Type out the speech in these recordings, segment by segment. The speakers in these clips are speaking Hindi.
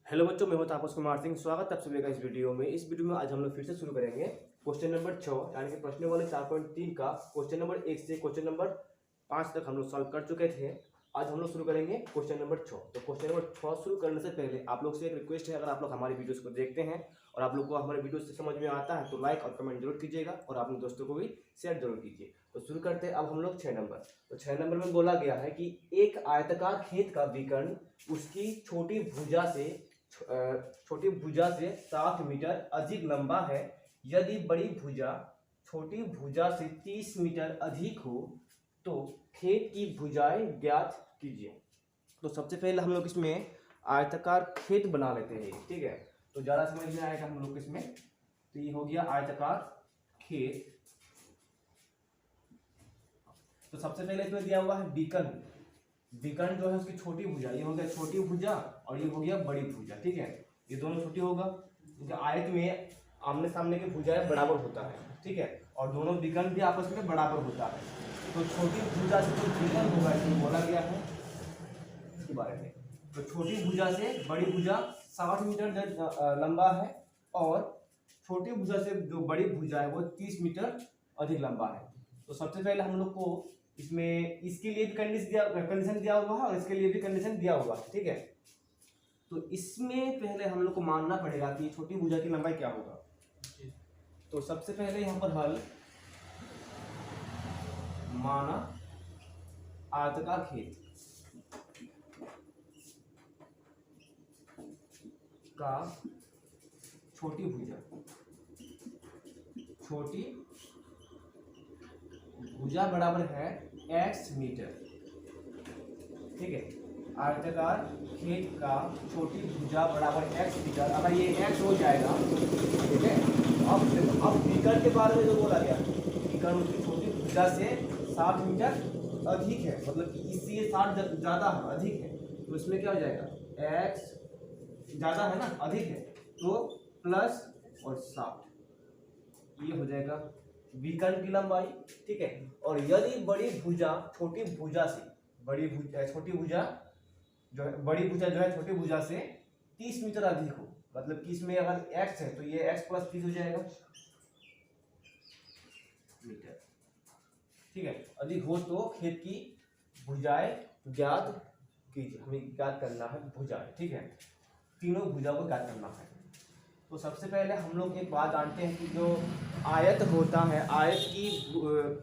हेलो बच्चों, मैं हूं तापस कुमार सिंह। स्वागत है आप सभी का इस वीडियो में। इस वीडियो में आज हम लोग फिर से शुरू करेंगे क्वेश्चन नंबर 6 यानी कि प्रश्न वाले 4.3 का क्वेश्चन नंबर 1 से क्वेश्चन नंबर 5 तक हम लोग सॉल्व कर चुके थे। आज हम लोग शुरू करेंगे क्वेश्चन नंबर 6। तो क्वेश्चन नंबर 6 शुरू करने से पहले आप लोग से एक रिक्वेस्ट है, अगर आप लोग हमारी वीडियोस को देखते हैं और आप लोग को हमारे वीडियो से समझ में आता है तो लाइक और कमेंट जरूर कीजिएगा और अपने दोस्तों को भी शेयर जरूर कीजिए। तो शुरू करते हैं अब हम लोग 6 नंबर। तो 6 नंबर में बोला गया है कि एक आयताकार खेत का विकर्ण उसकी छोटी भुजा से 60 मीटर अधिक लंबा है। यदि बड़ी भुजा छोटी भुजा से 30 मीटर अधिक हो तो खेत की भुजाएं ज्ञात कीजिए। तो सबसे पहले हम लोग इसमें आयताकार खेत बना लेते हैं, ठीक है। तो ज़्यादा समझ में आएगा हम लोग इसमें। तो ये हो गया आयताकार खेत। तो सबसे पहले इसमें दिया हुआ है विकर्ण। विकर्ण जो है उसकी छोटी भुजा, ये हो गया छोटी भुजा और ये हो गया बड़ी भुजा, ठीक है। ये दोनों छोटी होगा क्योंकि आयत में आमने सामने की भुजाएं बराबर होता है, ठीक है। और दोनों विकर्ण भी आपस में बराबर होता है। तो छोटी भुजा से जो विकर्ण होगा इसमें बोला गया है इसके बारे में। तो छोटी भुजा से बड़ी भुजा 60 मीटर लंबा है और छोटी भुजा से जो बड़ी भुजा है वो 30 मीटर अधिक लंबा है। तो सबसे पहले हम लोग को इसमें इसके लिए भी कंडीशन दिया हुआ है और इसके लिए भी कंडीशन दिया हुआ है, ठीक है। तो इसमें पहले हम लोग को मानना पड़ेगा कि छोटी भुजा की लंबाई क्या होगा। तो सबसे पहले यहाँ पर हल माना आयताकार खेत का छोटी भुजा बराबर है x मीटर, ठीक है। आयताकार खेत का छोटी भुजा बराबर x मीटर। अगर ये x हो जाएगा, ठीक है। अब विकर्ण के बारे में जो बोला गया, विकर्ण उसकी छोटी भुजा से 60 मीटर अधिक है, मतलब कि इससे 60 ज़्यादा है, अधिक है। तो इसमें क्या हो जाएगा, x ज़्यादा है ना, अधिक है, तो प्लस और 60 ये हो जाएगा विकर्ण की लंबाई, ठीक है। और यदि बड़ी भुजा छोटी भुजा से बड़ी भुजा जो है छोटी भुजा से 30 मीटर अधिक हो, मतलब कि इसमें अगर x है तो ये x प्लस 30 हो जाएगा मीटर, ठीक है। अधिक हो तो खेत की भुजाएं ज्ञात कीजिए। हमें ज्ञात करना है भुजाएं, ठीक है। तीनों भुजा को ज्ञात करना है। तो सबसे पहले हम लोग एक बात जानते हैं कि जो आयत होता है, आयत की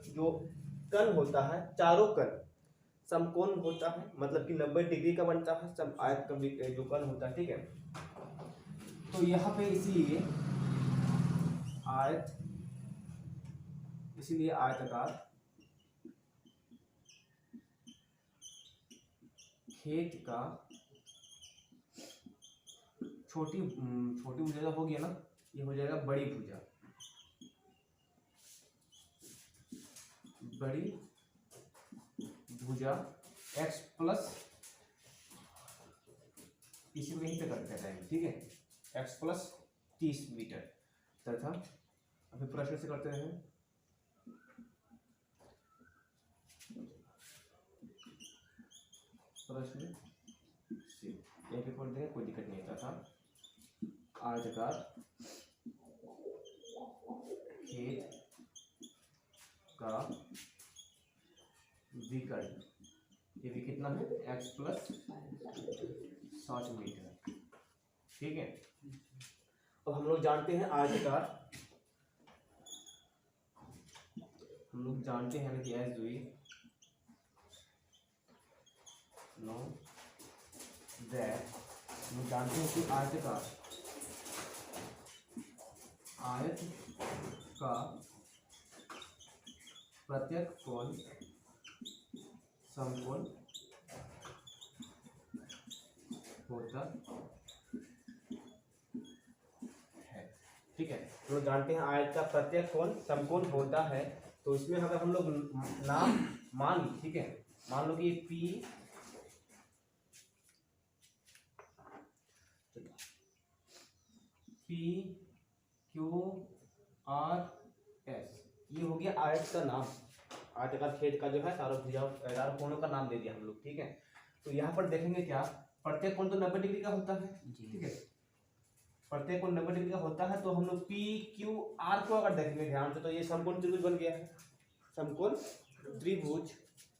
जो कण होता है, चारों कण समकोण होता है, मतलब कि 90 डिग्री का बनता है सब आयत का जो कण होता है, ठीक है। तो यहाँ पे इसीलिए आयताकार खेत का छोटी भुजा हो गया ना, ये हो जाएगा बड़ी भुजा x प्लस, इसी को यहीं पे करते हैं, ठीक है, x प्लस 30 मीटर तथा अभी प्रश्न से करते हैं। प्रश्न से यहीं पे पढ़ देंगे, कोई दिक्कत नहीं था। आयताकार खेत का विकर्ण, ये भी कितना है, x प्लस 60 मीटर, ठीक है। अब हम लोग जानते हैं आयताकार, हम लोग जानते हैं कि एस वी नो दैट, हम जानते हैं कि आयत का प्रत्येक कोण समकोण होता है, ठीक है। तो जानते हैं आयत का प्रत्येक कोण समकोण होता है। तो इसमें अगर हम लोग नाम मान ली, ठीक है, मान लो कि P Q R S, ये हो गया आयत का नाम। आयताकार खेत का जो है चारों कोणों का नाम दे दिया हम लोग, ठीक है। तो यहाँ पर देखेंगे क्या प्रत्येक कोण तो 90 डिग्री का होता है, ठीक है, प्रत्येक कोण 90 डिग्री का होता है। तो हम लोग पी क्यू आर को अगर देखेंगे ध्यान से तो ये समकोण त्रिभुज बन गया है, समकोण त्रिभुज।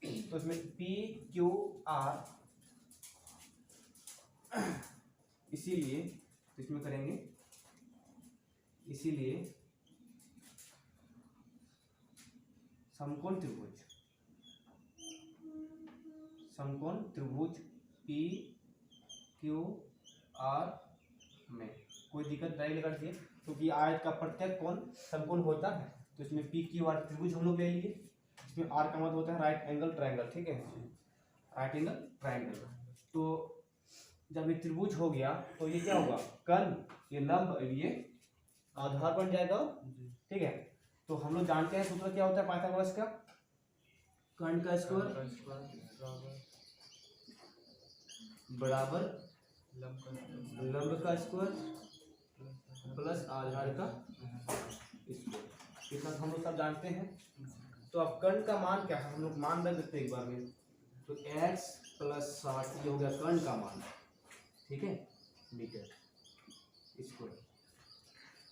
तो इसमें पी क्यू आर, इसीलिए तो इसमें करेंगे, इसीलिए समकोण त्रिभुज, समकोण त्रिभुज पी क्यू आर में कोई दिक्कत नहीं लगा दिए, क्योंकि आयत का प्रत्येक कोण समकोण होता है। तो इसमें पी क्यू आर त्रिभुज हम लोग ले लिए, इसमें आर का मतलब होता है राइट एंगल ट्रायंगल, ठीक है, राइट एंगल ट्रायंगल। तो जब ये त्रिभुज हो गया तो ये क्या होगा, कर्ण, ये लंब, ये आधार बन जाएगा, ठीक है। तो हम लोग जानते हैं सूत्र क्या होता है पाइथागोरस का, कर्ण का स्क्वायर बराबर लंब का स्क्वायर प्लस आधार का स्क्वायर, इतना हम लोग सब जानते हैं। तो अब कर्ण का मान क्या है, हम लोग मान रख देते हैं एक बार में। तो x प्लस 60 ये हो गया कर्ण का मान, ठीक है, मीटर स्क्वायर।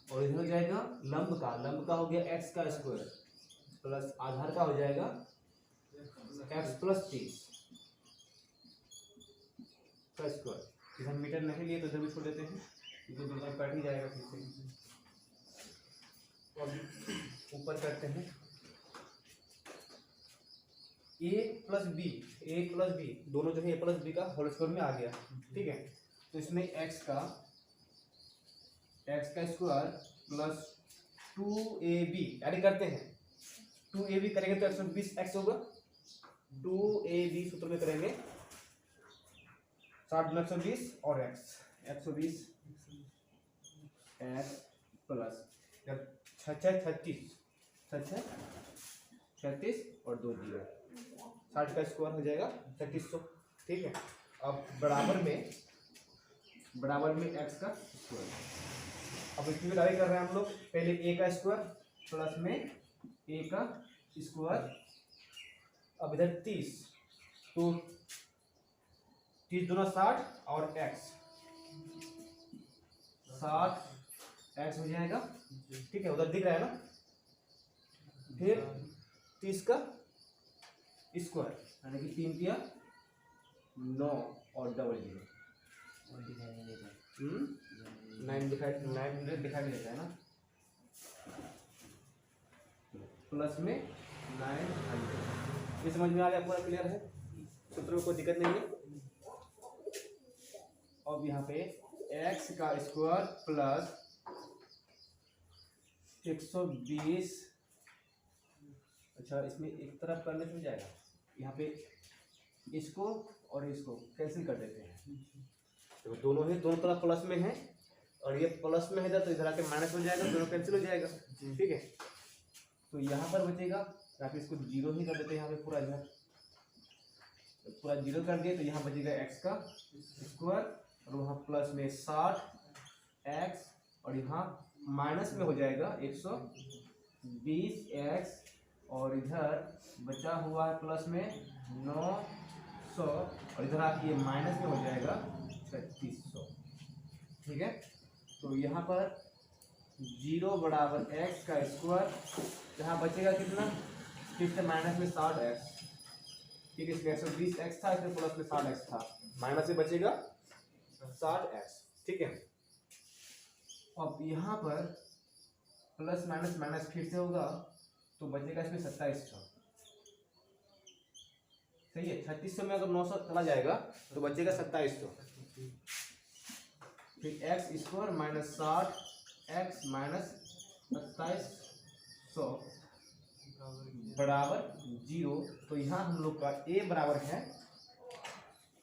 और इधर हो जाएगा लंब का हो गया x का स्क्वायर प्लस आधार का हो जाएगा x प्लस 30 का स्क्वायर। इधर मीटर नहीं लिए तो इधर भी छोड़ देते हैं, तो दोनों कट ही जाएगा फिर से। और ऊपर करते हैं a प्लस बी दोनों जो है a प्लस बी का होल स्क्वायर में आ गया, ठीक है। तो इसमें x का स्क्वायर प्लस 2ab ऐड करते हैं, 2ab करेंगे तो 120x होगा, 2ab सूत्र में करेंगे 60 गुना 120 और x 120 x प्लस 36 और 2 जीरो 60 का स्क्वायर हो जाएगा 3600, ठीक है। अब बराबर में x का स्क्वायर, अब इसकी लड़ाई कर रहे हैं हम लोग, पहले a का स्क्वायर प्लस में a का स्क्वायर, अब इधर 30, तो 30 दूना 60 और x 60x हो जाएगा, ठीक है, उधर दिख रहा है ना। फिर 30 का स्क्वायर यानी कि 3 तिया 9 और डबल 0 9 दिखाई देता है ना, प्लस में 900। ये समझ में आ गया, पूरा क्लियर है, सूत्र में कोई दिक्कत नहीं है। अब यहाँ पे x का स्क्वायर प्लस 120, अच्छा इसमें एक तरफ करने से हो जाएगा, यहाँ पे इसको और इसको कैंसिल कर देते हैं, तो दोनों तरफ प्लस में है और ये प्लस में है तो इधर आके माइनस हो जाएगा, दोनों कैंसिल हो जाएगा, ठीक है। तो यहाँ पर बचेगा, यहाँ पे इसको जीरो ही कर देते हैं, यहाँ पे पूरा इधर पूरा जीरो कर दिए, तो यहाँ बचेगा x का स्क्वायर और वहाँ प्लस में 60x और यहाँ माइनस में हो जाएगा 120x और इधर बचा हुआ है प्लस में 900 और इधर आके ये माइनस में हो जाएगा 3600, ठीक है। तो यहाँ पर 0 बराबर x का स्क्वायर, यहाँ बचेगा कितना, फिर से माइनस में 60x, ठीक है, इसमें 120x था, इसमें प्लस में 60x था, माइनस में बचेगा 60x, ठीक है। अब यहाँ पर प्लस माइनस माइनस फिर से होगा तो बचेगा इसमें 2700, सही है। 3600 में अगर 900 चला जाएगा तो बचेगा 2700, फिर x square minus 60x minus 2700 बराबर 0। तो यहाँ हम लोग का a बराबर है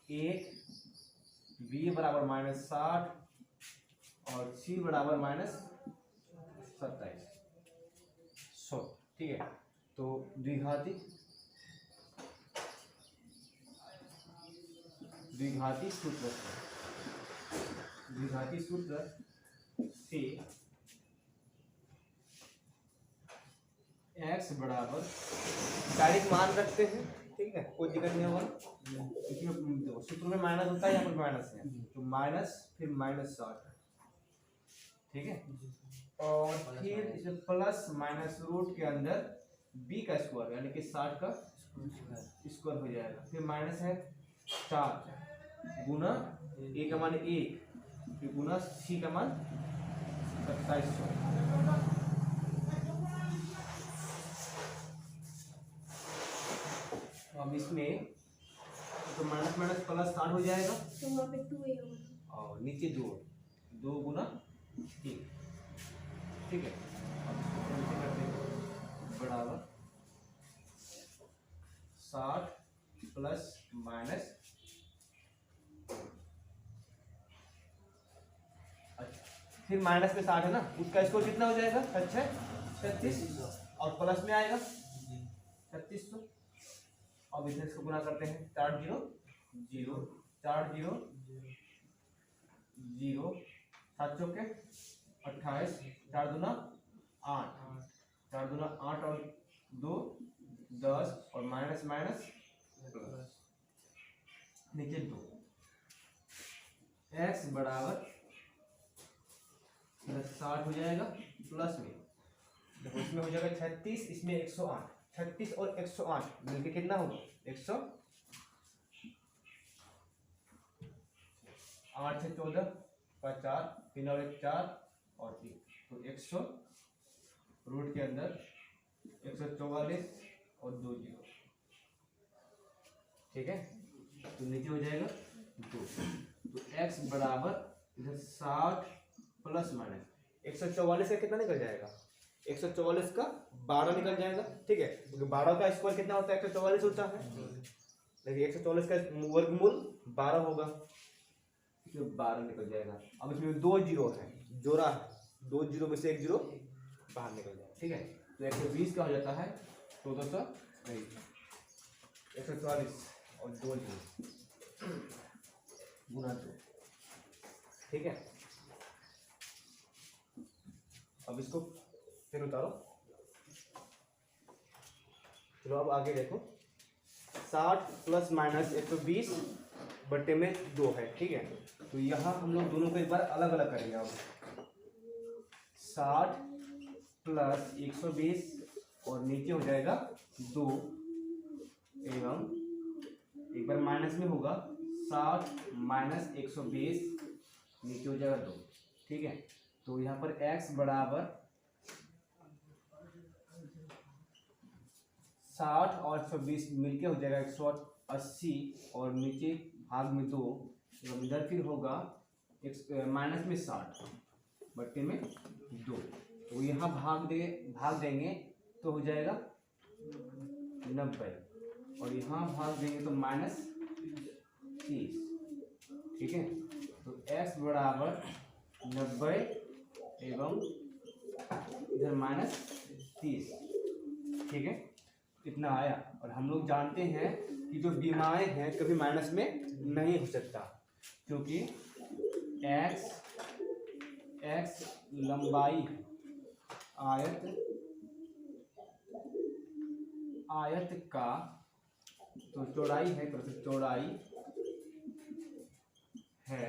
1, b बराबर माइनस 60 और c बराबर माइनस 2700, ठीक है। तो द्विघाती सूत्र से x बराबर डायरेक्ट मान रखते हैं, ठीक है, कोई दिक्कत नहीं होगा। इसमें देखो सूत्र में माइनस होता है, यहाँ पर माइनस है तो माइनस फिर -60, ठीक है। और फिर इसमें प्लस माइनस रूट के अंदर b का स्क्वायर यानी कि 60 का स्क्वायर हो जाएगा। फिर माइनस है 4 गुना a का मान 1 फिर गुना c का मान 2700। अब इसमें तो माइनस माइनस प्लस 60 हो जाएगा तो वहाँ पे 2 होगा और नीचे 2 गुना 1, ठीक है। अब इसको नीचे करते हैं बराबर 60 प्लस माइनस, अच्छा फिर माइनस में 60 है ना, उसका स्कोर कितना हो जाएगा 36 और प्लस में आएगा 3600। अब इधर इसको गुना करते हैं 4 0 0 4 0 0 7 चौके 28 4 दूना 8 4 दूना 8 और 2 10 और माइनस माइनस प्लस नीचे 2 x बराबर 60 हो जाएगा प्लस में देखो इसमें हो जाएगा 36 इसमें 108, 36 और 108 मिलके कितना होगा 100, 8 से 14 का 4 3 और 1 4 और 3 तो 100 रूट के अंदर 144 और 2 0, ठीक है। तो नीचे हो जाएगा 2 तो x बराबर इधर 60 प्लस माइनस 144 का कितना निकल जाएगा 144 का 12 निकल जाएगा, ठीक है, क्योंकि 12 का स्क्वायर कितना होता है 144 होता है, देखिए 144 का वर्गमूल 12 होगा, इसमें 12 निकल जाएगा। अब इसमें 2 जीरो है जोड़ा है, 2 जीरो में से 1 जीरो बाहर निकल जाएगा, ठीक है। तो 120 का हो जाता है 1400 नहीं 144 और 2 जीरो गुना 2, ठीक है। अब इसको फिर उतारो, चलो अब आगे देखो 60 प्लस माइनस 120 बट्टे में 2 है, ठीक है। तो यहाँ हम लोग दोनों को एक बार अलग अलग करेंगे। अब 60 प्लस 120 और नीचे हो जाएगा 2 एवं एक बार माइनस में होगा 60 माइनस 120 नीचे हो जाएगा 2, ठीक है। तो यहाँ पर x बराबर 60 और 120 मिलके हो जाएगा 180 और नीचे भाग में 2 एवं इधर फिर होगा माइनस में 60 बट्टे में 2, तो यहाँ भाग देंगे तो हो जाएगा 90 और यहाँ भाग देंगे तो -30, ठीक है। तो x बराबर 90 एवं इधर -30, ठीक है, इतना आया। और हम लोग जानते हैं कि जो बीमाएँ हैं कभी माइनस में नहीं हो सकता, क्योंकि x लंबाई आयत का तो चौड़ाई है, चौड़ाई है,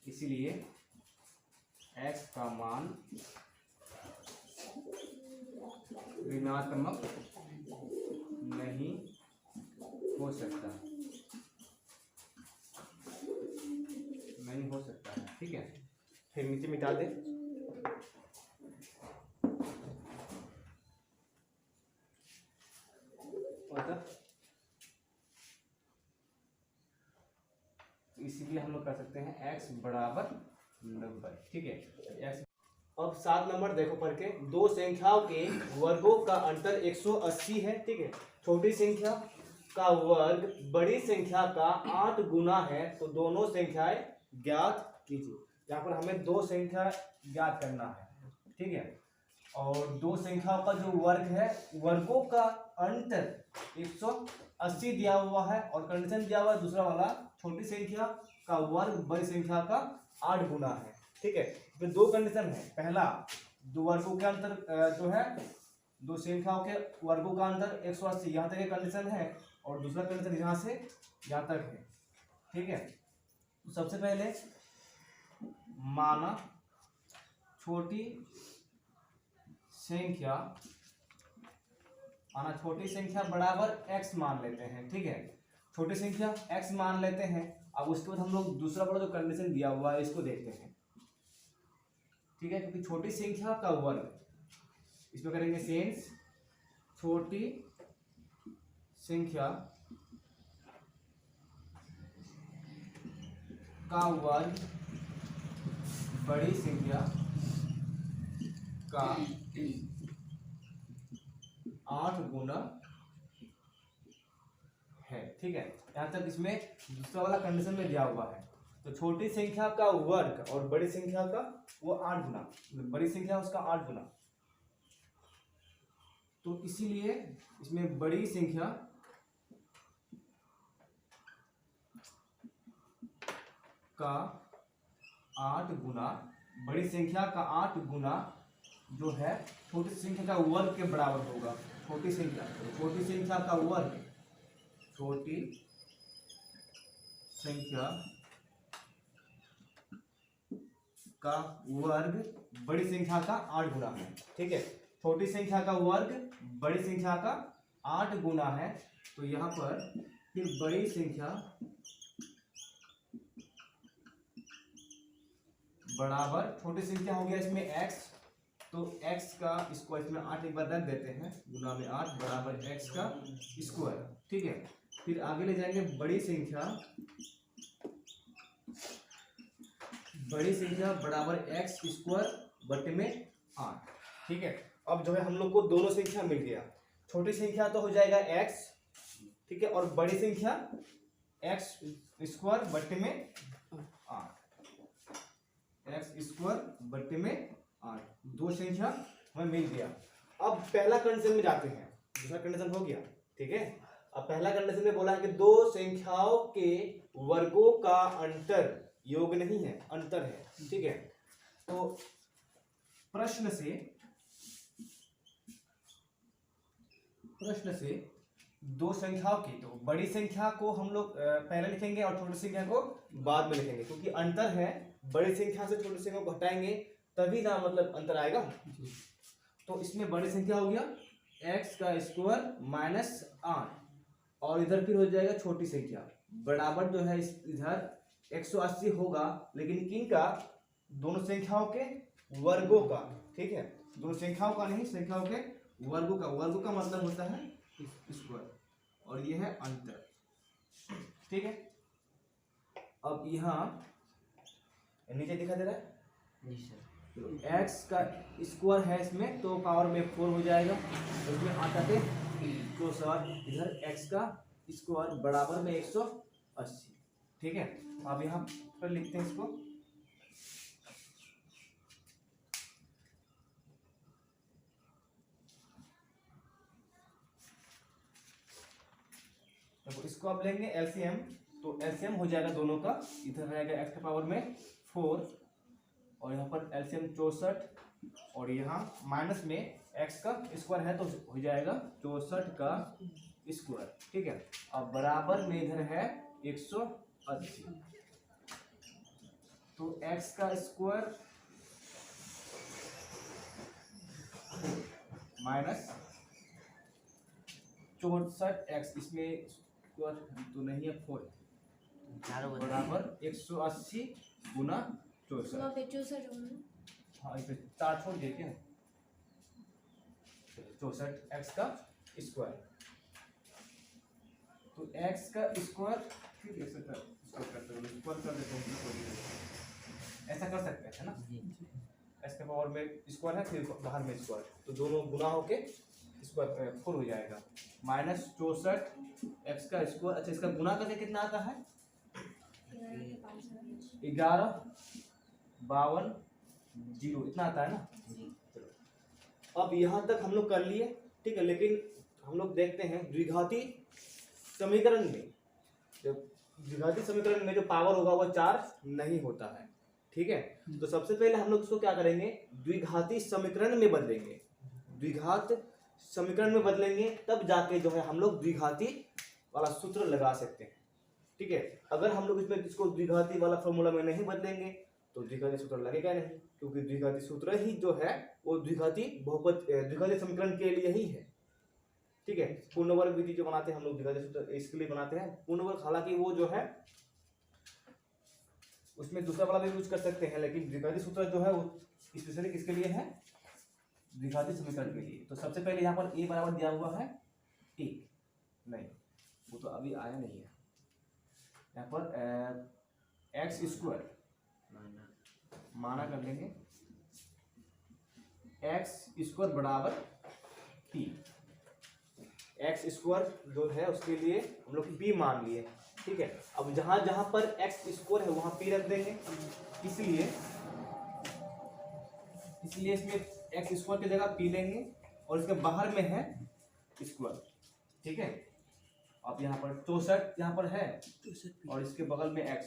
इसीलिए x का मान ऋणात्मक नहीं हो सकता, है, ठीक है। फिर नीचे मिटा दे, इसीलिए हम लोग कर सकते हैं x बराबर 90, ठीक है। x अब 7 नंबर देखो पढ़ के, दो संख्याओं के वर्गों का अंतर 180 है, ठीक है। छोटी संख्या का वर्ग बड़ी संख्या का 8 गुना है, तो दोनों संख्याएं ज्ञात कीजिए। यहाँ पर हमें दो संख्या ज्ञात करना है, ठीक है। और दो संख्याओं का जो वर्ग है, वर्गों का अंतर 180 दिया हुआ है और कंडीशन दिया हुआ है दूसरा वाला, छोटी संख्या का वर्ग बड़ी संख्या का 8 गुना है, ठीक है। तो दो कंडीशन है, पहला दो वर्गों के अंतर जो है दो संख्याओं के वर्गों का अंतर 180, यहाँ तक एक कंडीशन है और दूसरा कंडीशन यहाँ से यहाँ तक है, ठीक है। तो सबसे पहले माना छोटी संख्या बराबर x मान लेते हैं, ठीक है। छोटी संख्या x मान लेते हैं। अब उसके बाद हम लोग दूसरा वाला जो कंडीशन दिया हुआ है इसको देखते हैं, ठीक है। क्योंकि छोटी संख्या का वर्ग, इसमें करेंगे सेंस छोटी संख्या का वर्ग बड़ी संख्या का 8 गुना है, ठीक है। यहाँ तक इसमें दूसरा वाला कंडीशन में दिया हुआ है। तो छोटी संख्या का वर्ग और बड़ी संख्या का वो 8 गुना, बड़ी संख्या उसका 8 गुना। तो इसीलिए इसमें बड़ी संख्या का 8 गुना, बड़ी संख्या का 8 गुना जो है छोटी संख्या का वर्ग के बराबर होगा। छोटी संख्या का वर्ग, छोटी संख्या का वर्ग बड़ी संख्या का 8 गुना है, ठीक है। छोटी संख्या का वर्ग बड़ी संख्या का 8 गुना है। तो यहाँ पर फिर बड़ी संख्या बराबर छोटी संख्या हो गया इसमें x, तो x का स्क्वायर इसमें 8 एक बार रख देते हैं, गुना में 8 बराबर x का स्क्वायर, ठीक है। फिर आगे ले जाएंगे बड़ी संख्या बराबर x स्क्वायर बटे में 8, ठीक है। अब जो है हम लोग को दोनों संख्या मिल गया। छोटी संख्या तो हो जाएगा x, ठीक है, और बड़ी संख्या x स्क्वायर बटे में 8, x स्क्वायर बटे में 8, दो संख्या हमें मिल गया। अब पहला कंडीशन में जाते हैं, दूसरा कंडीशन हो गया, ठीक है। अब पहला कंडीशन में बोला है कि दो संख्याओं के वर्गों का अंतर योग नहीं है, अंतर है, ठीक है। तो प्रश्न से दो संख्याओं की, तो बड़ी संख्या को हम लोग पहले लिखेंगे और छोटी संख्या को बाद में लिखेंगे, क्योंकि अंतर है। बड़ी संख्या से छोटी संख्या को घटाएंगे तभी ना मतलब अंतर आएगा। तो इसमें बड़ी संख्या हो गया x का स्क्वायर माइनस 8, और इधर फिर हो जाएगा छोटी संख्या बराबर जो है इधर 180 होगा, लेकिन किन का, दोनों संख्याओं के वर्गों का, ठीक है। दोनों संख्याओं का नहीं, संख्याओं के वर्गों का, वर्गों का मतलब होता है स्क्वायर, और ये है अंतर, ठीक है। अब यहाँ नीचे दिखा दे रहा है तो x का स्क्वायर है इसमें, तो पावर में 4 हो जाएगा, तो इसमें 8 आते तो सर इधर x का स्क्वायर बराबर में 180, ठीक है। अब यहाँ पर लिखते हैं इसको, तो इसको आप लेंगे एलसीएम, तो एलसीएम हो जाएगा दोनों का, इधर रहेगा x के पावर में 4 और यहाँ पर एलसीएम 64, और यहाँ माइनस में x का स्क्वायर है तो हो जाएगा 64 का स्क्वायर, ठीक है। अब बराबर में इधर है 180, तो x का स्क्वायर माइनस 64x, इसमें स्क्वायर तो नहीं है 4, बराबर 180 गुना 64, हाँ इसे 4 छोड़ देते हैं, 64x का स्क्वायर, तो x का स्क्वायर, ठीक है, स्क्वायर कर देते हैं, ऐसा कर सकते हैं ना, x के पावर में स्क्वायर है फिर बाहर में स्क्वायर, तो दोनों गुना होके स्क्वायर 4 हो जाएगा, माइनस 64x का स्क्वायर। अच्छा, इसका गुना करके कितना आता है 11 52 0, इतना आता है ना। चलो अब यहाँ तक हम लोग कर लिए, ठीक है, लेकिन हम लोग देखते हैं द्विघाती समीकरण में, जब द्विघाती समीकरण में जो पावर होगा वो 4 नहीं होता है, ठीक है। तो सबसे पहले हम लोग इसको क्या करेंगे, द्विघाती समीकरण में बदलेंगे। द्विघात समीकरण में बदलेंगे तब जाके जो है हम लोग द्विघाती वाला सूत्र लगा सकते हैं। ठीक है, अगर हम लोग इसमें इसको द्विघाती वाला फॉर्मूला में नहीं बदलेंगे तो द्विघाती सूत्र लगेगा नहीं, क्योंकि द्विघाती सूत्र ही जो है वो द्विघाती बहुपद द्विघाती समीकरण के लिए ही है। ठीक है, पूर्ण वर्ग विधि जो बनाते हैं हम लोग द्विघाती सूत्र इसके लिए बनाते हैं। पूर्ण वर्ग हालांकि वो जो है उसमें दूसरा वाला भी यूज कर सकते हैं, लेकिन द्विघाती सूत्र जो है वो स्पेशली किसके लिए है, द्विघाती समीकरण के लिए। तो सबसे पहले यहाँ पर a बराबर दिया हुआ है 1, नहीं वो तो अभी आया नहीं है। यहाँ पर एक्स स्क्वायर माना कर लेंगे, एक्स स्क्वायर बराबर p। एक्स स्क्वायर जो है उसके लिए हम लोग p मान लिए। ठीक है, अब जहां जहां पर एक्स स्क्वायर है वहां p रख देंगे, इसलिए इसमें एक्स स्क्वायर की जगह p लेंगे और इसके बाहर में है स्क्वायर। ठीक है, अब यहाँ पर 64 यहाँ पर है और इसके बगल में एक्स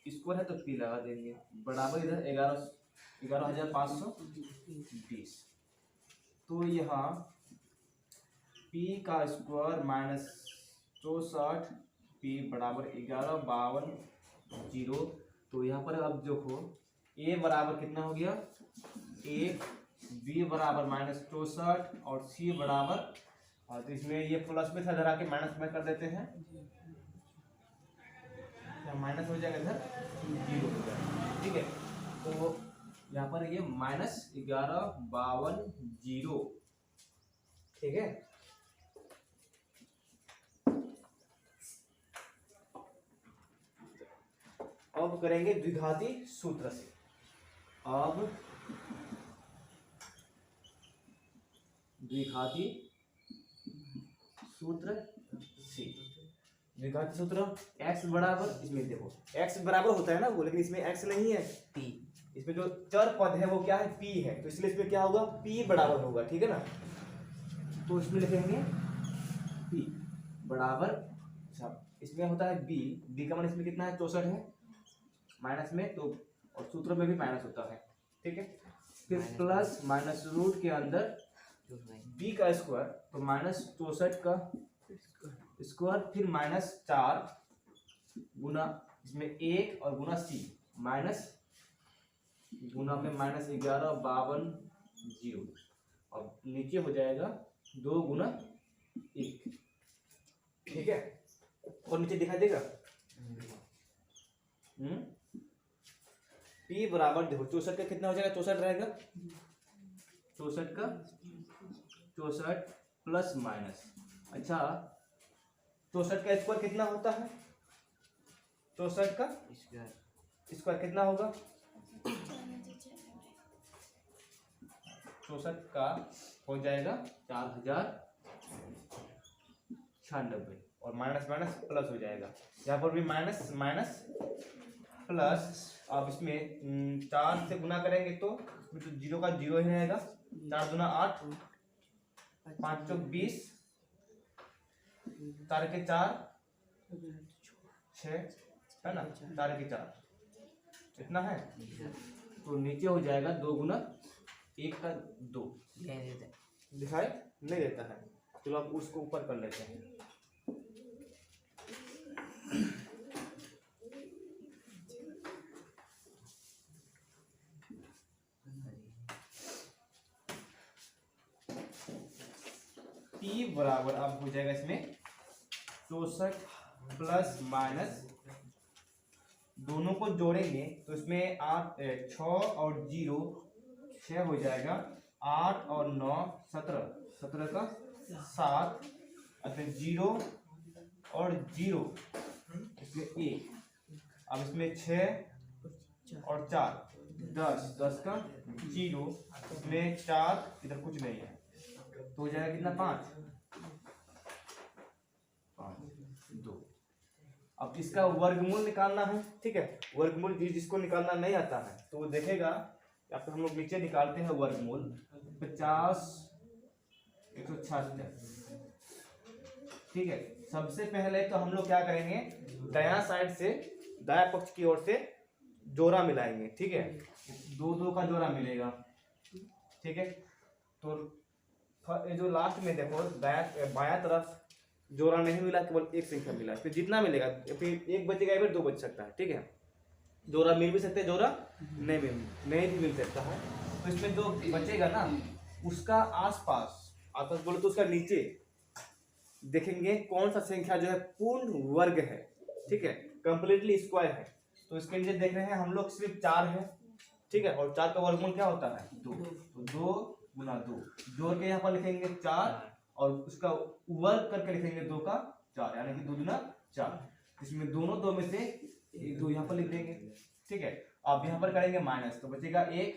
स्क्वायर है तो p लगा देंगे, बराबर इधर 11,520। तो यहाँ p का स्क्वायर माइनस 64 p बराबर 11,52,0। तो यहाँ पर अब देखो a बराबर कितना हो गया 1, b बराबर माइनस 64 और c बराबर, और तो इसमें ये प्लस में था, इधर आके माइनस में कर देते हैं, माइनस हो जाएगा इधर 0 हो जाएगा। ठीक है, तो यहाँ पर ये माइनस 11,52,0। ठीक है, अब करेंगे द्विघाती सूत्र से। अब द्विघाती सूत्र से, द्विघाती सूत्र x बराबर, इसमें देखो x बराबर होता है ना वो, लेकिन इसमें x नहीं है p, इसमें जो चर पद है वो क्या है p है, तो इसलिए इसमें क्या होगा p बराबर होगा। ठीक है ना, तो इसमें लिखेंगे p बराबर, इसमें होता है b का मान इसमें कितना है 64 है माइनस में, तो और सूत्र में भी माइनस होता है। ठीक है, फिर प्लस माइनस रूट के अंदर b का स्क्वायर, तो माइनस 64 का स्क्वायर, फिर माइनस 4 गुना इसमें 1 और गुना c, माइनस गुना में माइनस 11,52,0, और नीचे हो जाएगा 2 गुना 1। ठीक है, और नीचे दिखाई देगा p बराबर देखो 64 का कितना हो जाएगा, 64 रहेगा, 64 का 64 प्लस माइनस, अच्छा 64 का स्क्वायर कितना होता है, 64 का स्क्वायर कितना होगा, 64 का हो जाएगा 4,096, और माइनस माइनस प्लस हो जाएगा, यहाँ पर भी माइनस माइनस प्लस। अब इसमें 4 से गुना करेंगे तो इसमें तो 0 का 0 ही रहेगा, 4 गुना 8, 5 चौक 20, 4 के 4 6 है ना, 4 के 4 इतना है, तो नीचे हो जाएगा 2 गुना 1 का 2, दिखाई नहीं देता है। चलो अब उसको ऊपर कर लेते हैं। p बराबर अब हो जाएगा इसमें 64 प्लस माइनस, दोनों को जोड़ेंगे तो इसमें 6 और 0 6 हो जाएगा, 8 और 9 17, 17 का 7, अच्छा 0 और 0 इसमें 1, अब इसमें 6 और 4 10, 10 का 0, इसमें 4 इधर कुछ नहीं है, तो हो जाएगा कितना 5 2। अब इसका वर्गमूल निकालना है। ठीक है, वर्गमूल जिसको निकालना नहीं आता है तो वो देखेगा, या फिर हम लोग नीचे निकालते हैं वर्गमूल 50 176। ठीक है, सबसे पहले तो हम लोग क्या करेंगे, दायां साइड से दायां पक्ष की ओर से जोड़ा मिलाएंगे। ठीक है, 2 2 का जोड़ा मिलेगा। ठीक है, तो ये जो लास्ट में देखो बाया तरफ जोड़ा नहीं मिला, केवल एक संख्या मिला, फिर जितना मिलेगा फिर एक बचेगा या फिर दो बच सकता है, ठीक है। जोड़ा मिल भी सकते हैं, जोड़ा नहीं भी मिल सकता है। तो इसमें जो बचेगा ना उसका आसपास बोलो तो उसका नीचे देखेंगे कौन सा संख्या जो है पूर्ण वर्ग है, ठीक है, कंप्लीटली स्क्वायर है। तो इसके नीचे देख रहे हैं हम लोग सिर्फ 4 है, ठीक है, और 4 का वर्गमूल क्या होता है 2, तो 2 गुना 2 जोड़ के यहाँ पर लिखेंगे 4 और उसका वर्ग करके लिखेंगे 2 का 4, यानी कि 2 गुना 4। इसमें दोनों 2 में से एक 2 यहाँ पर लिख देंगे, ठीक है। अब यहाँ पर करेंगे माइनस, तो बचेगा 1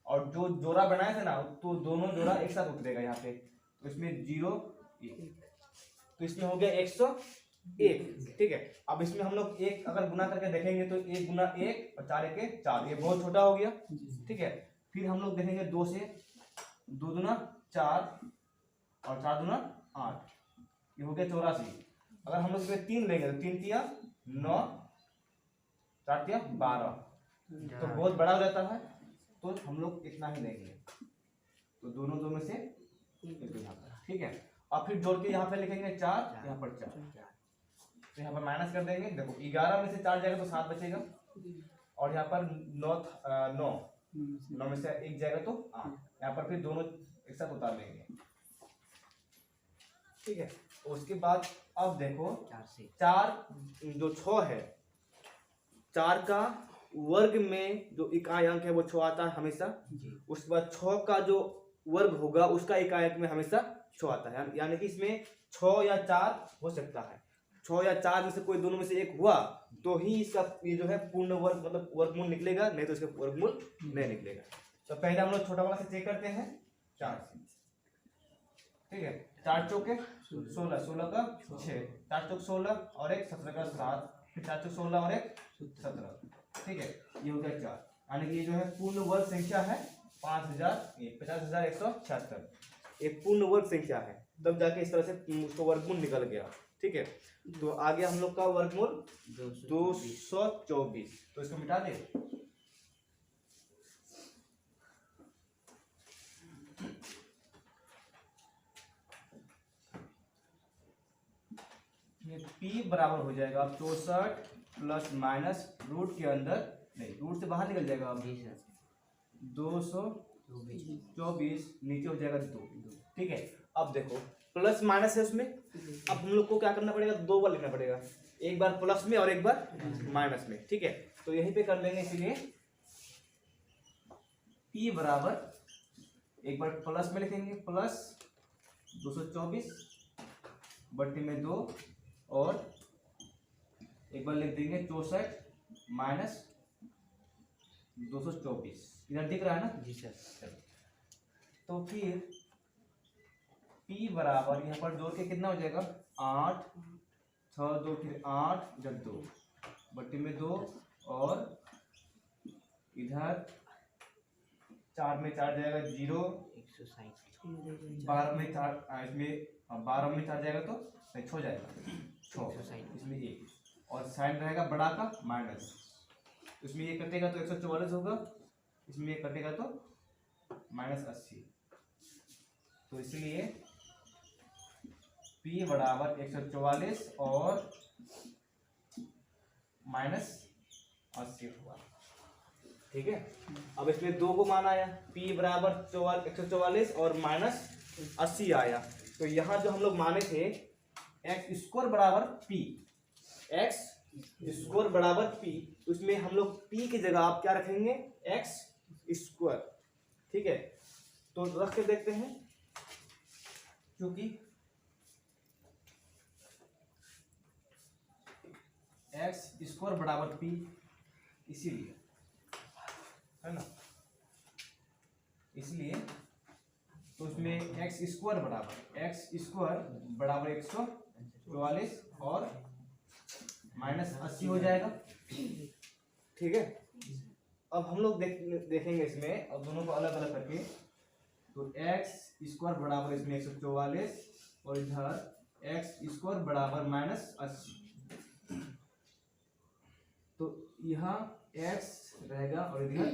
और जो जोड़ा बनाया था ना तो दोनों जोड़ा एक साथ उतरेगा यहाँ पे, तो इसमें 0 1, तो इसमें हो गया 101, ठीक है। अब इसमें हम लोग 1 अगर गुना करके देखेंगे तो 1 गुना 1 और 4 1 4, ये बहुत छोटा हो गया, ठीक है। फिर हम लोग देखेंगे 2 से 2 दूना 4 और 4 दूना 8, ये हो गया 84। अगर हम लोग इसमें 3 लेंगे तो 3 तिया 9 4 तिया 12, तो बहुत बड़ा हो जाता है, तो हम लोग इतना ही लेंगे, तो दोनों 2 में से एक यहाँ पर, ठीक है। और फिर जोड़ के यहाँ पे लिखेंगे 4, यहाँ पर 4, तो यहाँ पर माइनस कर देंगे। देखो 11 में से 4 जाएगा तो 7 बचेगा, और यहाँ पर 9 में से 1 जाएगा तो 8, यहाँ पर फिर दोनों एक साथ उतार लेंगे, ठीक है। उसके बाद अब देखो 4 जो 6 है, 4 का वर्ग में जो इकाई अंक है वो 6 आता है हमेशा। उसके बाद 6 का जो वर्ग होगा उसका इकाई अंक में हमेशा 6 आता है, यानी कि इसमें 6 या 4 हो सकता है। 6 या 4 में से कोई दोनों में से एक हुआ तो ही इसका ये जो है पूर्ण वर्ग मतलब वर्गमूल निकलेगा, नहीं तो इसका वर्गमूल नहीं निकलेगा। तो पहले हम लोग छोटा वाला से चेक करते हैं 4 से, ठीक है। 4 चौके 16, 16 का 6, 4 चौक 16 और 1 17 का 7, फिर 4 चौक 16 और 1 17, ठीक है। ये हो गया 4, यानी कि ये जो है पूर्ण वर्ग संख्या है 50,176, एक पूर्ण वर्ग संख्या है, तब जाके इस तरह से उसको वर्गमूल निकल गया, ठीक है। तो आगे हम लोग का वर्गमूल 224, तो इसको मिटा दे। ये p बराबर हो जाएगा अब 64 प्लस माइनस रूट के अंदर नहीं, रूट से बाहर निकल जाएगा अब 224 नीचे हो जाएगा 2, ठीक है। अब देखो प्लस माइनस है उसमें, अब हम लोग को क्या करना पड़ेगा 2 बार लिखना पड़ेगा, एक बार प्लस में और एक बार माइनस में, ठीक है। तो यहीं पे कर लेंगे, इसीलिए p बराबर एक बार प्लस में लिखेंगे प्लस 224 बट्टी में 2 और एक बार लिख देंगे 64 माइनस 224, इधर दिख रहा है ना जी सर। तो फिर p बराबर यहाँ पर जोड़ के कितना हो जाएगा 8 6 2 फिर 8 इधर 2 बट्टी में 2 और इधर 4 में 4 जाएगा 0, 12 में 4 इसमें 12 में 4 जाएगा तो 6 जाएगा 6, इसमें 1 और साइन रहेगा बड़ा का माइनस, इसमें ये कटेगा तो 144 होगा, इसमें ये कटेगा तो -80, तो इसलिए p बराबर 144 और -80 हुआ, ठीक है। अब इसमें 2 को मान आया, p बराबर 144 और -80 आया, तो यहाँ जो हम लोग माने थे एक्स स्क्वायर बराबर p, एक्स स्क्वायर बराबर p, उसमें हम लोग p की जगह आप क्या रखेंगे एक्स स्क्वायर, ठीक है। तो रख के देखते हैं, क्योंकि एक्स स्क्वायर बराबर p इसीलिए है ना, इसलिए तो उसमें एक्स स्क्वायर बराबर 144 और -80 हो जाएगा, ठीक है। अब हम लोग देखेंगे इसमें, अब दोनों को अलग अलग करके, तो एक्स स्क्वायर बराबर इसमें 144 और इधर एक्स स्क्वायर बराबर -80, तो यहाँ एक्स रहेगा और इधर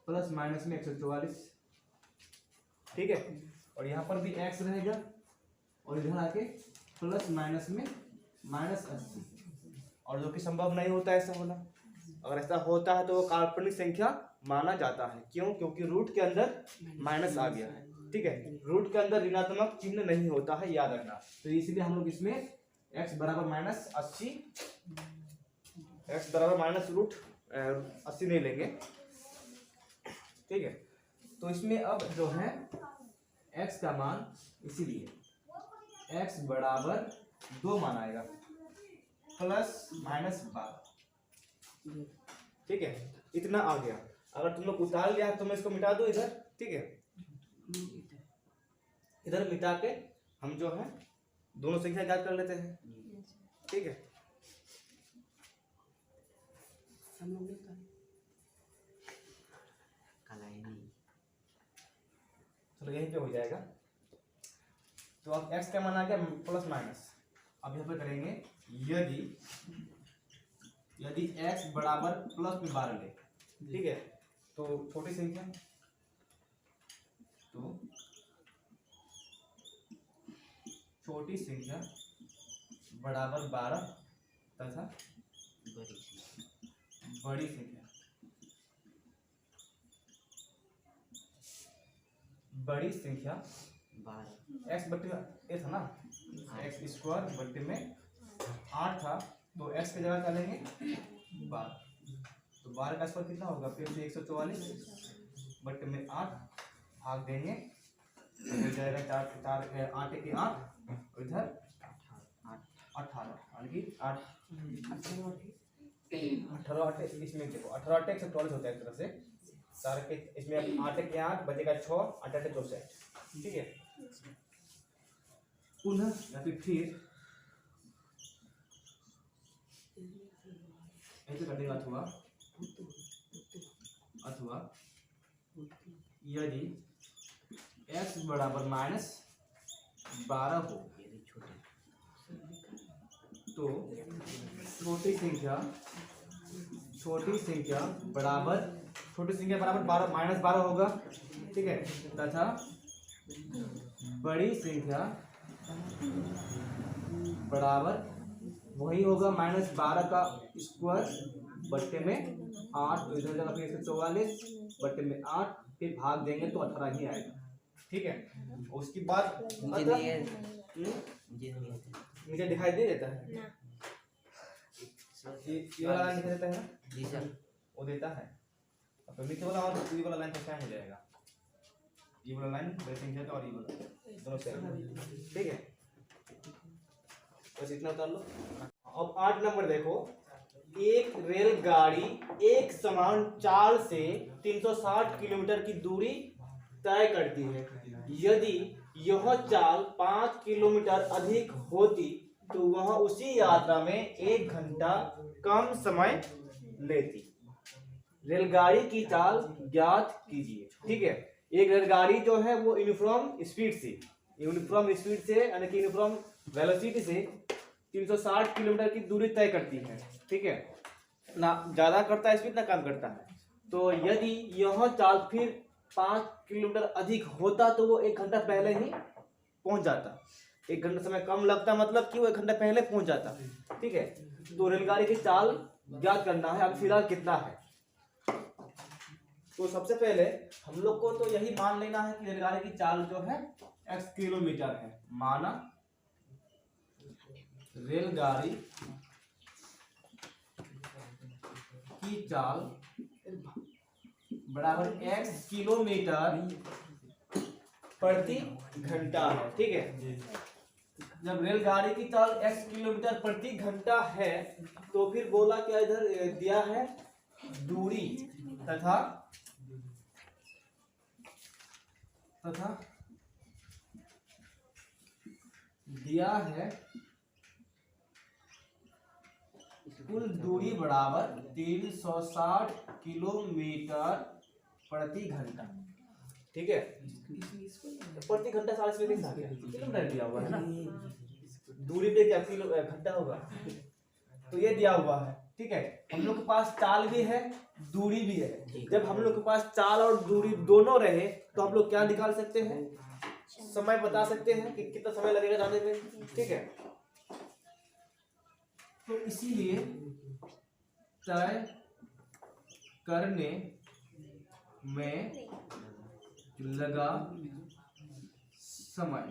प्लस माइनस में 144, ठीक है। और यहाँ पर भी x रहेगा और इधर आके प्लस माइनस में -80। और जो कि संभव नहीं होता ऐसा होना। अगर ऐसा होता है तो वो काल्पनिक संख्या माना जाता है। क्यों? क्योंकि रूट के अंदर माइनस आ गया है। ठीक है, रूट के अंदर ऋणात्मक चिन्ह नहीं होता है, याद रखना। तो इसलिए हम लोग इसमें x बराबर -80, x बराबर -√80 नहीं लेंगे। ठीक है, तो इसमें अब जो है x का मान, इसीलिए x बराबर 2 मान आएगा ±12। ठीक है, इतना आ गया। अगर तुम लोग उतार लिया तो मैं इसको मिटा दूं इधर। ठीक है, इधर मिटा के हम जो है दोनों संख्या ज्ञात कर लेते हैं। ठीक है, चलो यहीं पे हो जाएगा। तो अब x का मान आ गया प्लस माइनस। अब यहाँ पे करेंगे यदि x बराबर प्लस में 12 ले। ठीक है, तो छोटी संख्या, तो छोटी संख्या बराबर 12 तथा बड़ी संख्या x बट्टे में ये था ना, x² बट्टे में 8 था, तो x की जगह क्या लेंगे 12। तो 12 का स्क्वायर कितना होगा? फिर से 144 बट्टे में 8 भाग देंगे, हो जाएगा 4 8 के 8 और इधर 18, यानी कि 18 इसमें देखो 18 144 होता है एक तरह से। 4 के इसमें 8 के 8 बचेगा 6, 8 8 64। ठीक है, पुनः या फिर ऐसे करेंगे अथवा यदि x बराबर -12 हो तो छोटी संख्या बराबर -12 होगा। ठीक है, तथा बड़ी संख्या बराबर वही होगा -12 का स्क्वायर बट्टे में 8, तो इधर जगह फिर 144 बट्टे में 8, फिर भाग देंगे तो 18 ही आएगा। ठीक है, उसके बाद नीचे दिखाई दे देता है, ये वाला लाइन देता है ना जी सर, वो देता है। अब नीचे वाला और ये वाला लाइन कैसे हो जाएगा? ये वाला लाइन बड़ी संख्या का और ये वाला दोनों सेम। ठीक है, बस इतना उतार लो। अब 8 नंबर देखो, एक रेलगाड़ी एक समान चाल से 360 किलोमीटर की दूरी तय करती है। यदि यह चाल 5 किलोमीटर अधिक होती तो वह उसी यात्रा में 1 घंटा कम समय लेती। रेलगाड़ी की चाल ज्ञात कीजिए। ठीक है, एक रेलगाड़ी जो है वो यूनिफॉर्म स्पीड से यानी कि यूनिफॉर्म वेलोसिटी से 360 किलोमीटर की दूरी तय करती है। ठीक है, ना ज्यादा करता है स्पीड ना कम करता है। तो यदि यह चाल फिर 5 किलोमीटर अधिक होता तो वो 1 घंटा पहले ही पहुंच जाता। 1 घंटा समय कम लगता मतलब कि वो 1 घंटा पहले पहुंच जाता। ठीक है, तो रेलगाड़ी की चाल ज्ञात करना है। अब फिलहाल कितना है? तो सबसे पहले हम लोग को तो यही मान लेना है कि रेलगाड़ी की चाल जो है x किलोमीटर है। माना रेलगाड़ी की चाल बराबर x किलोमीटर प्रति घंटा है। ठीक है, जब रेलगाड़ी की चाल x किलोमीटर प्रति घंटा है तो फिर बोला क्या, इधर दिया है दूरी तथा दिया है कुल दूरी बराबर 360 किलोमीटर प्रति घंटा। ठीक है, प्रति घंटा 40 किलोमीटर दिया हुआ है ना, दूरी पे क्या किलो घंटा होगा, तो ये दिया हुआ है। ठीक है, हम लोग के पास चाल भी है दूरी भी है। जब हम लोग के पास चाल और दूरी दोनों रहे तो हम लोग क्या निकाल सकते हैं? समय बता सकते हैं कि कितना समय लगेगा जाने में, ठीक है। तो इसीलिए तय करने में लगा समय,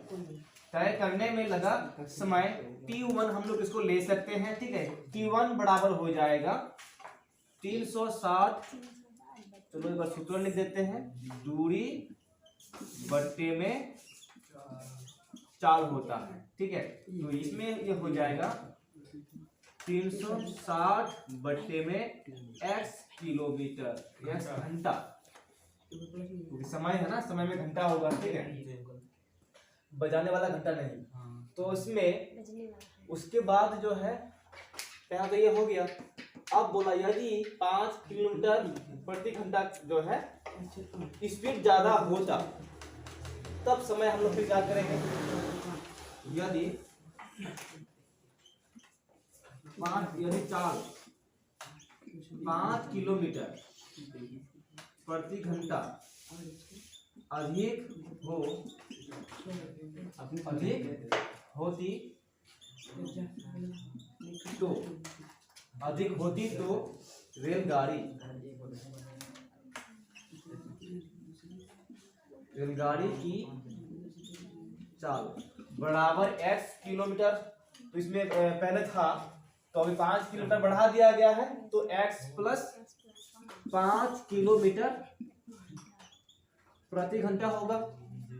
तय करने में लगा समय T1 हम लोग इसको ले सकते हैं, ठीक है। T1 बराबर हो जाएगा 360, चलो एक बार सूत्र लिख देते हैं, दूरी बट्टे में चाल होता है, ठीक है। तो इसमें ये हो जाएगा 360 बट्टे में x किलोमीटर, x घंटा, क्योंकि समय है ना, समय में घंटा होगा, ठीक है, बजाने वाला घंटा नहीं। तो इसमें उसके बाद जो है क्या, तो ये हो गया। अब बोला यदि 5 किलोमीटर प्रति घंटा जो है स्पीड ज्यादा होता तब समय हम लोग फिर क्या करेंगे, यदि चाल 5 किलोमीटर प्रति घंटा अधिक होती तो रेलगाड़ी की चाल बराबर x किलोमीटर। तो इसमें पहले था, तो अभी 5 किलोमीटर बढ़ा दिया गया है, तो x प्लस 5 किलोमीटर प्रति घंटा होगा,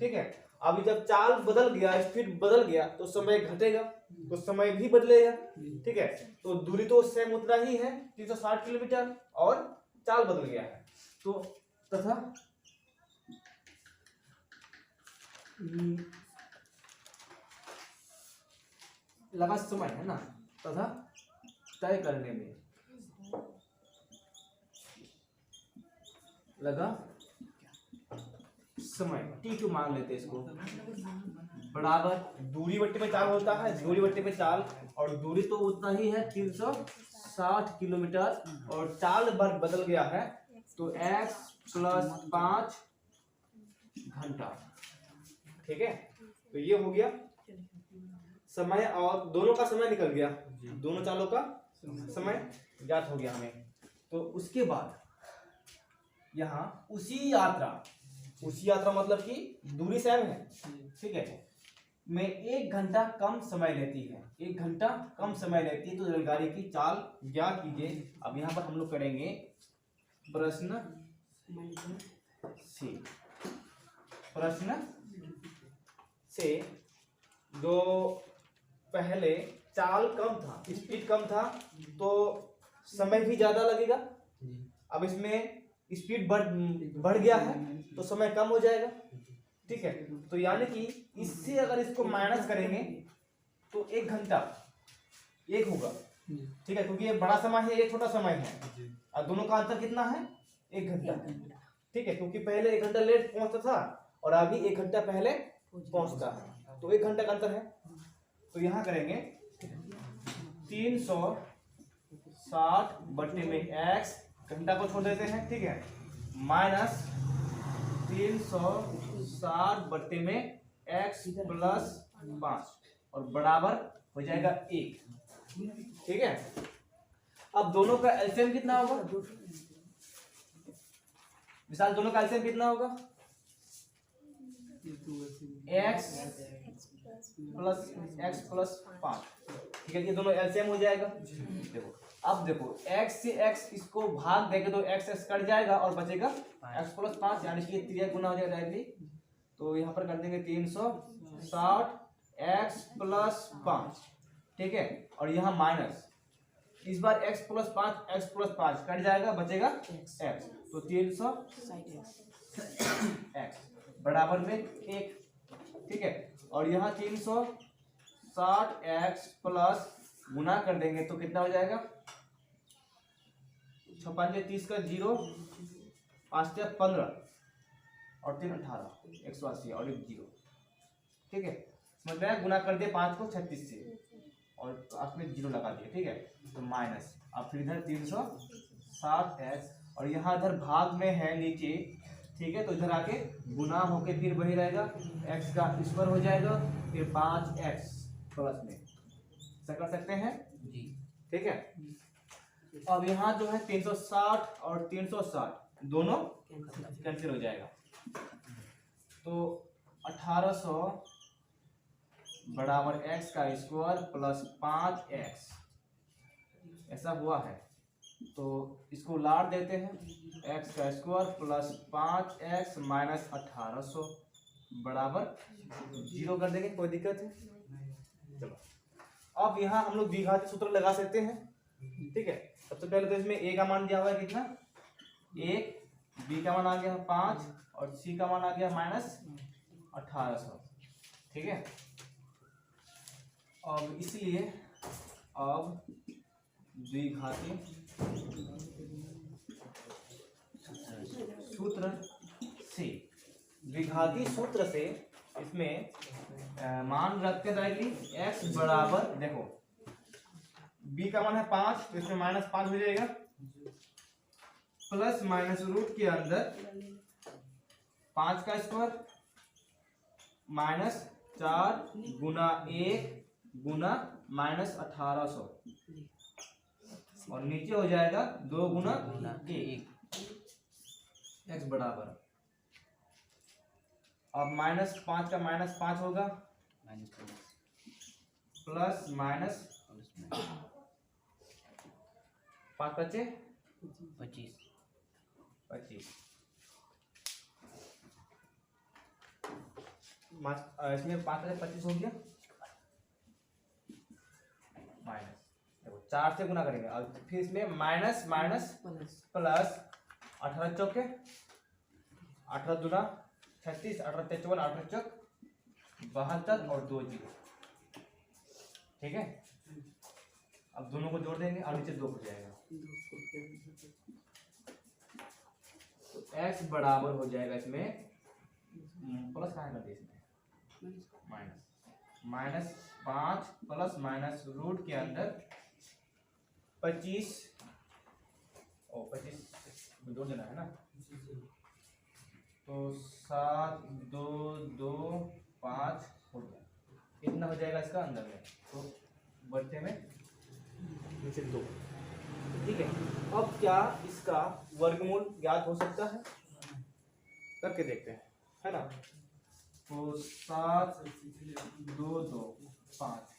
ठीक है। अभी जब चाल बदल गया, स्पीड बदल गया, तो समय घटेगा, तो समय भी बदलेगा, ठीक है। तो दूरी तो सेम उतना ही है 360 किलोमीटर, और चाल बदल गया है, तो तथा लगा समय है ना, तथा तय करने में लगा समय T2 मान लेते हैं इसको, बराबर दूरी बट्टे में चाल होता है, दूरी बट्टे में चाल, और दूरी तो उतना ही है 360 किलोमीटर, और चाल बदल गया है, तो x प्लस 5 घंटा, ठीक है। तो ये हो गया समय, और दोनों का समय निकल गया, दोनों चालों का समय ज्ञात हो गया हमें। तो उसके बाद यहाँ उसी यात्रा मतलब कि दूरी सेम है, ठीक है, में 1 घंटा कम समय लेती है, 1 घंटा कम समय लेती है, तो रेलगाड़ी की चाल ज्ञात कीजिए। अब यहाँ पर हम लोग करेंगे प्रश्न से जो पहले चाल कम था, स्पीड कम था, तो समय भी ज्यादा लगेगा। अब इसमें स्पीड बढ़ गया है, तो समय कम हो जाएगा, ठीक है। तो यानी कि इससे अगर इसको माइनस करेंगे तो 1 घंटा एक होगा, ठीक है, क्योंकि ये बड़ा समय है, ये छोटा समय है, और दोनों का अंतर कितना है, 1 घंटा, ठीक है, क्योंकि पहले 1 घंटा लेट पहुंचता था और अभी 1 घंटा पहले पहुंचता है, तो 1 घंटा का अंतर है। तो यहाँ करेंगे 360 बट्टे में x, घंटा को छोड़ देते हैं, ठीक है, माइनस 360 बट्टे में x प्लस 5, और बराबर हो जाएगा 1, ठीक है। अब दोनों का एलसीएम कितना होगा विशाल, दोनों का एलसीएम कितना होगा, x प्लस 5, ठीक है, ये दोनों एलसीएम हो जाएगा। देखो अब देखो x से x इसको भाग देंगे तो x कट जाएगा और बचेगा x प्लस 5, यानी कि 3 गुना हो जाएगा डायरेक्टली। तो यहाँ पर कर देंगे 360 x प्लस 5, ठीक है, और यहाँ माइनस, इस बार x प्लस 5 कट जाएगा, बचेगा x, तो 360 x बराबर में 1, ठीक है, और यहाँ 360 x प्लस गुना कर देंगे तो कितना हो जाएगा, 5 30 का 0, 5 15 और 3 18, 180 और 1 0, ठीक है, समझ में आया। गुना कर दिए 5 को 36 से और आपने 0 लगा दिया, ठीक है, तो माइनस, अब फिर इधर 360 x, और यहाँ इधर भाग में है नीचे ठीक है, तो इधर आके गुना होके फिर वही रहेगा, x का स्क्वायर हो जाएगा, फिर 5x प्लस में ऐसा कर सकते हैं जी। ठीक है। अब यहाँ जो है 360 और 360 दोनों कैंसिल हो जाएगा, तो 1800 बराबर x का स्क्वायर प्लस 5x ऐसा हुआ है। तो इसको लाड़ देते हैं, x का स्क्वायर प्लस 5x माइनस 1800 बराबर 0 कर देंगे, कोई दिक्कत है। चलो अब यहाँ हम लोग द्विघाती सूत्र लगा सकते हैं, ठीक है। सबसे पहले तो इसमें a का मान दिया हुआ है कितना 1, b का मान आ गया 5 और c का मान आ गया माइनस 1800, ठीक है। अब इसलिए अब द्विघाती सूत्र से द्विघाती सूत्र से इसमें मान रखते हैं डायरेक्टली x बराबर, देखो b का मान है 5 तो इसमें माइनस 5 हो जाएगा, प्लस माइनस रूट के अंदर 5 का स्क्वायर माइनस 4 गुना 1 गुना माइनस 1800 और नीचे हो जाएगा 2 गुना 1 x बराबर, अब माइनस 5 का माइनस 5 होगा प्लस माइनस 5 बचे 25 इसमें 5 से 25 हो गया, माइनस देखो 4 से गुना करेंगे और फिर इसमें माइनस माइनस प्लस 18 चौके 18 दूना 36 18 53 18 चौक 72 और 2 0, ठीक है। अब दोनों को जोड़ देंगे और नीचे 2 हो जाएगा, तो x बराबर हो जाएगा इसमें प्लस कहाँ कर दिया इसमें माइनस 5 प्लस माइनस रूट के अंदर 25 जोड़ देना है ना, तो 7 2 2 5 हो गया, इतना हो जाएगा इसका अंदर में, तो बच्चे में नीचे 2, ठीक है। अब क्या इसका वर्गमूल ज्ञात हो सकता है, करके देखते हैं, है ना। तो 7 2 2 5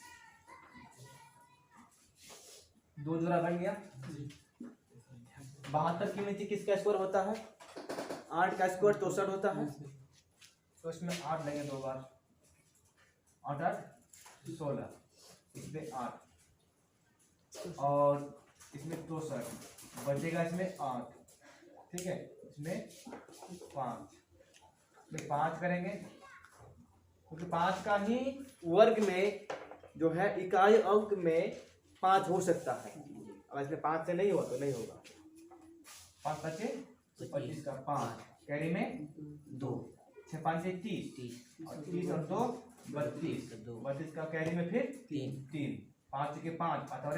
2 जोड़ा बन गया, 72 के नीचे किसका स्क्वायर होता है 8 का स्क्वायर 64 होता है, तो इसमें 8 लेंगे 2 बार, 8 8 16, इसमें 8 और इसमें 64 बचेगा, इसमें 8, ठीक है। इसमें 5 करेंगे क्योंकि 5 का ही वर्ग में जो है इकाई अंक में 5 हो सकता है, अब इसमें 5 से नहीं हुआ तो नहीं होगा, 5 बचे 25 का 5 कैरी में 2 6 5 से 30 और 30 और 2 32 का कैरी में फिर 3 5 के 5 और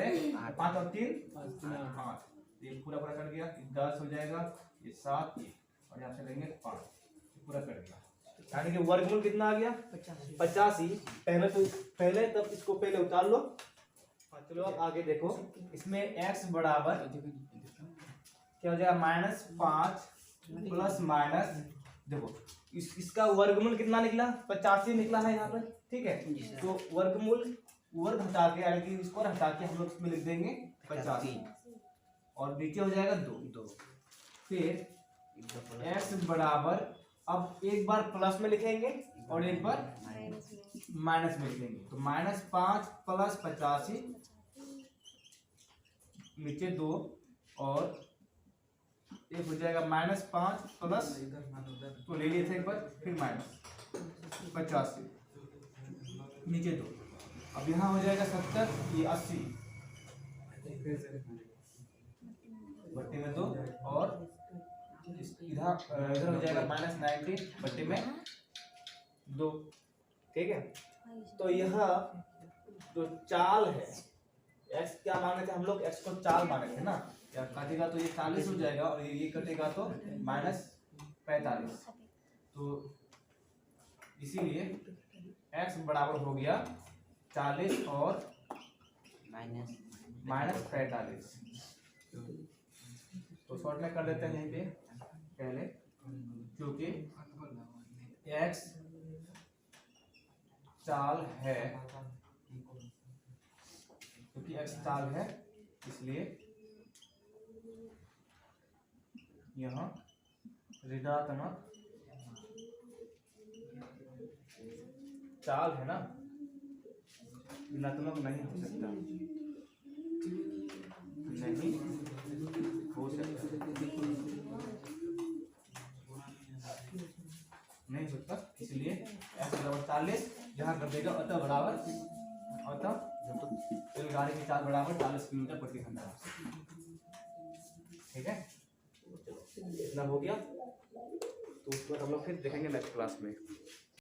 5 और 3 5, ये पूरा कट गया, 10 हो जाएगा, ये 7 और यहाँ से लेंगे 5, पूरा कट गया, यानी कि वर्गमूल कितना आ गया 85। पहले तब इसको पहले उतार लो। चलो अब आगे देखो, इसमें x बराबर क्या हो जाएगा -5 प्लस माइनस, देखो इसका वर्गमूल कितना निकला 85 निकला है यहाँ पर, ठीक है। तो वर्गमूल वर्ग हटा के यानी कि इसको हटा के हम लोग इसमें लिख देंगे 85 और नीचे हो जाएगा 2। फिर x बराबर, अब एक बार प्लस में लिखेंगे और एक बार माइनस में लिखेंगे, तो -5 प्लस 85 नीचे 2 और एक हो जाएगा -5 प्लस, तो ले लिए थे एक बार, फिर -85 नीचे 2, अब यहाँ हो जाएगा 70, ये 80 बट्टे में 2 और इधर हो जाएगा -90 बट्टे में 2, ठीक है। तो यह जो चाल है x क्या माने थे हम लोग, x को चाल माने थे ना, या काटेगा तो ये 40 हो जाएगा और ये कटेगा तो 45। तो इसीलिए x बराबर हो गया 40 और माइनस 45। तो शॉर्ट में कर देते हैं यहीं पे पहले, क्योंकि x चाल है, क्योंकि x चाल है इसलिए यहाँ ऋणात्मक चाल है ना, ऋणात्मक नहीं हो सकता, नहीं हो सकता, नहीं हो सकता। इसलिए x बराबर 40 यहाँ कर देगा, अतः बराबर, अतः रेलगाड़ी की चाल बराबर 40 किलोमीटर प्रति घंटा। ठीक है, इतना हो गया। तो उसके बाद हम लोग फिर देखेंगे नेक्स्ट क्लास में।